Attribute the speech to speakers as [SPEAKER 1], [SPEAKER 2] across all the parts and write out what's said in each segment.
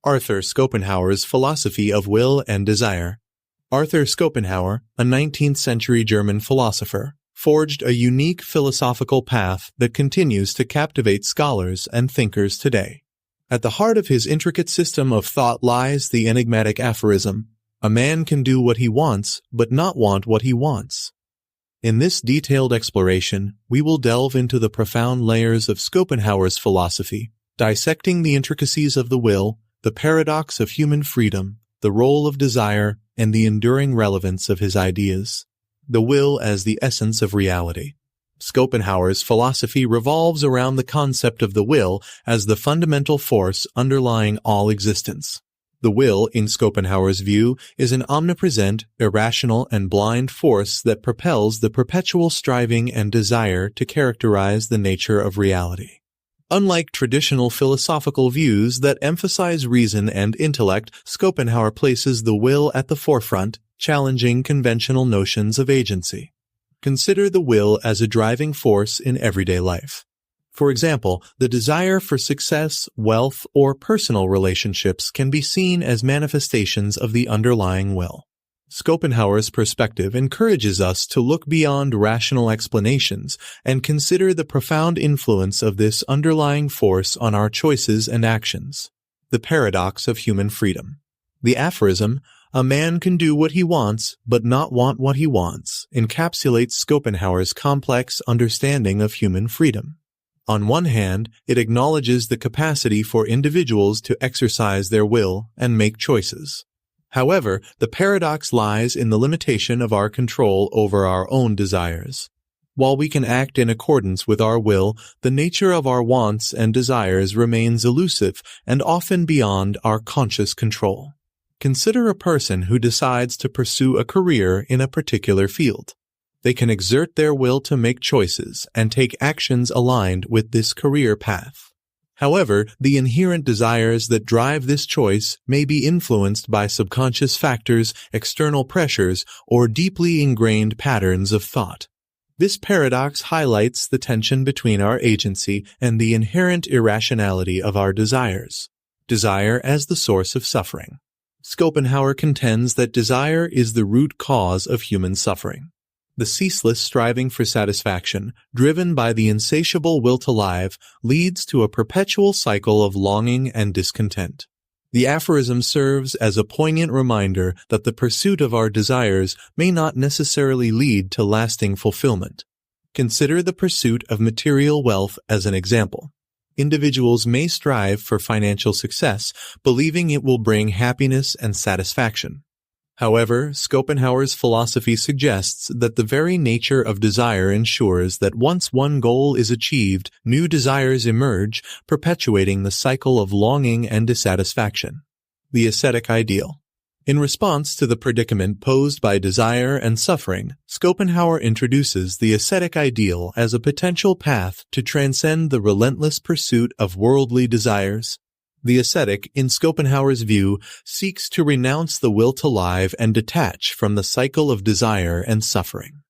[SPEAKER 1] Arthur Schopenhauer's philosophy of will and desire. Arthur Schopenhauer, a 19th-century German philosopher, forged a unique philosophical path that continues to captivate scholars and thinkers today. At the heart of his intricate system of thought lies the enigmatic aphorism, "A man can do what he wants, but not want what he wants." In this detailed exploration, we will delve into the profound layers of Schopenhauer's philosophy, dissecting the intricacies of the will, the paradox of human freedom, the role of desire, and the enduring relevance of his ideas. The will as the essence of reality. Schopenhauer's philosophy revolves around the concept of the will as the fundamental force underlying all existence. The will, in Schopenhauer's view, is an omnipresent, irrational, and blind force that propels the perpetual striving and desire to characterize the nature of reality. Unlike traditional philosophical views that emphasize reason and intellect, Schopenhauer places the will at the forefront, challenging conventional notions of agency. Consider the will as a driving force in everyday life. For example, the desire for success, wealth, or personal relationships can be seen as manifestations of the underlying will. Schopenhauer's perspective encourages us to look beyond rational explanations and consider the profound influence of this underlying force on our choices and actions. The paradox of human freedom. The aphorism, "A man can do what he wants, but not want what he wants," encapsulates Schopenhauer's complex understanding of human freedom. On one hand, it acknowledges the capacity for individuals to exercise their will and make choices. However, the paradox lies in the limitation of our control over our own desires. While we can act in accordance with our will, the nature of our wants and desires remains elusive and often beyond our conscious control. Consider a person who decides to pursue a career in a particular field. They can exert their will to make choices and take actions aligned with this career path. However, the inherent desires that drive this choice may be influenced by subconscious factors, external pressures, or deeply ingrained patterns of thought. This paradox highlights the tension between our agency and the inherent irrationality of our desires. Desire as the source of suffering. Schopenhauer contends that desire is the root cause of human suffering. The ceaseless striving for satisfaction, driven by the insatiable will to live, leads to a perpetual cycle of longing and discontent. The aphorism serves as a poignant reminder that the pursuit of our desires may not necessarily lead to lasting fulfillment. Consider the pursuit of material wealth as an example. Individuals may strive for financial success, believing it will bring happiness and satisfaction. However, Schopenhauer's philosophy suggests that the very nature of desire ensures that once one goal is achieved, new desires emerge, perpetuating the cycle of longing and dissatisfaction. The ascetic ideal. In response to the predicament posed by desire and suffering, Schopenhauer introduces the ascetic ideal as a potential path to transcend the relentless pursuit of worldly desires. The ascetic, in Schopenhauer's view, seeks to renounce the will to live and detach from the cycle of desire and suffering.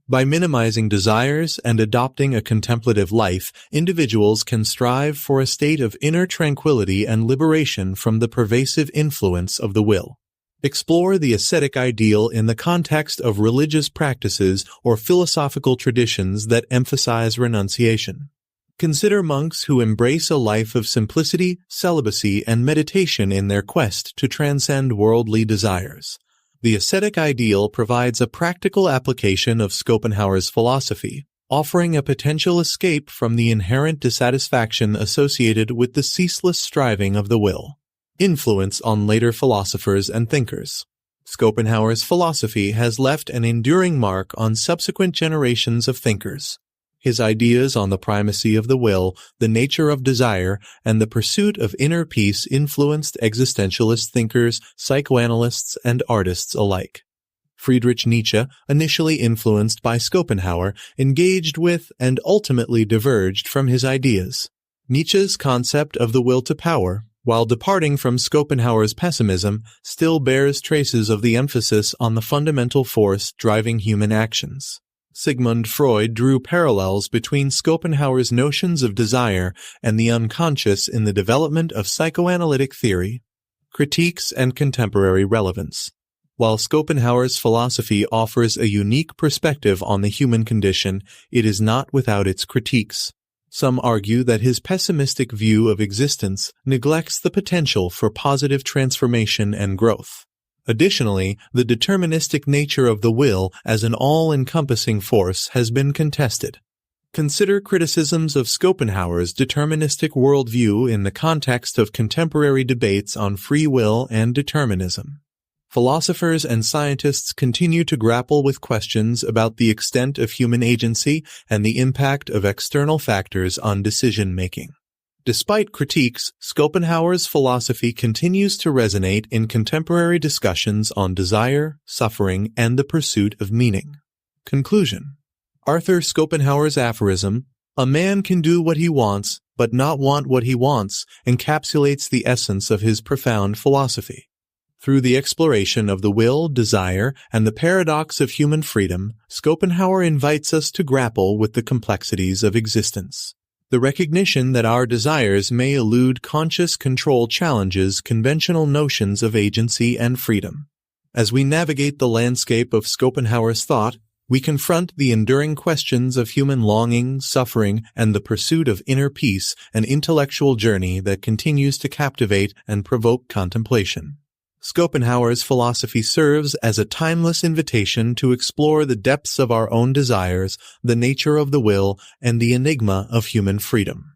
[SPEAKER 1] By minimizing desires and adopting a contemplative life, individuals can strive for a state of inner tranquility and liberation from the pervasive influence of the will. Explore the ascetic ideal in the context of religious practices or philosophical traditions that emphasize renunciation. Consider monks who embrace a life of simplicity, celibacy, and meditation in their quest to transcend worldly desires. The ascetic ideal provides a practical application of Schopenhauer's philosophy, offering a potential escape from the inherent dissatisfaction associated with the ceaseless striving of the will. Influence on later philosophers and thinkers. Schopenhauer's philosophy has left an enduring mark on subsequent generations of thinkers. His ideas on the primacy of the will, the nature of desire, and the pursuit of inner peace influenced existentialist thinkers, psychoanalysts, and artists alike. Friedrich Nietzsche, initially influenced by Schopenhauer, engaged with and ultimately diverged from his ideas. Nietzsche's concept of the will to power, while departing from Schopenhauer's pessimism, still bears traces of the emphasis on the fundamental force driving human actions. Sigmund Freud drew parallels between Schopenhauer's notions of desire and the unconscious in the development of psychoanalytic theory. Critiques and contemporary relevance. While Schopenhauer's philosophy offers a unique perspective on the human condition, it is not without its critiques. Some argue that his pessimistic view of existence neglects the potential for positive transformation and growth. Additionally, the deterministic nature of the will as an all-encompassing force has been contested. Consider criticisms of Schopenhauer's deterministic worldview in the context of contemporary debates on free will and determinism. Philosophers and scientists continue to grapple with questions about the extent of human agency and the impact of external factors on decision-making. Despite critiques, Schopenhauer's philosophy continues to resonate in contemporary discussions on desire, suffering, and the pursuit of meaning. Conclusion. Arthur Schopenhauer's aphorism, "A man can do what he wants, but not want what he wants," encapsulates the essence of his profound philosophy. Through the exploration of the will, desire, and the paradox of human freedom, Schopenhauer invites us to grapple with the complexities of existence. The recognition that our desires may elude conscious control challenges conventional notions of agency and freedom. As we navigate the landscape of Schopenhauer's thought, we confront the enduring questions of human longing, suffering, and the pursuit of inner peace, an intellectual journey that continues to captivate and provoke contemplation. Schopenhauer's philosophy serves as a timeless invitation to explore the depths of our own desires, the nature of the will, and the enigma of human freedom.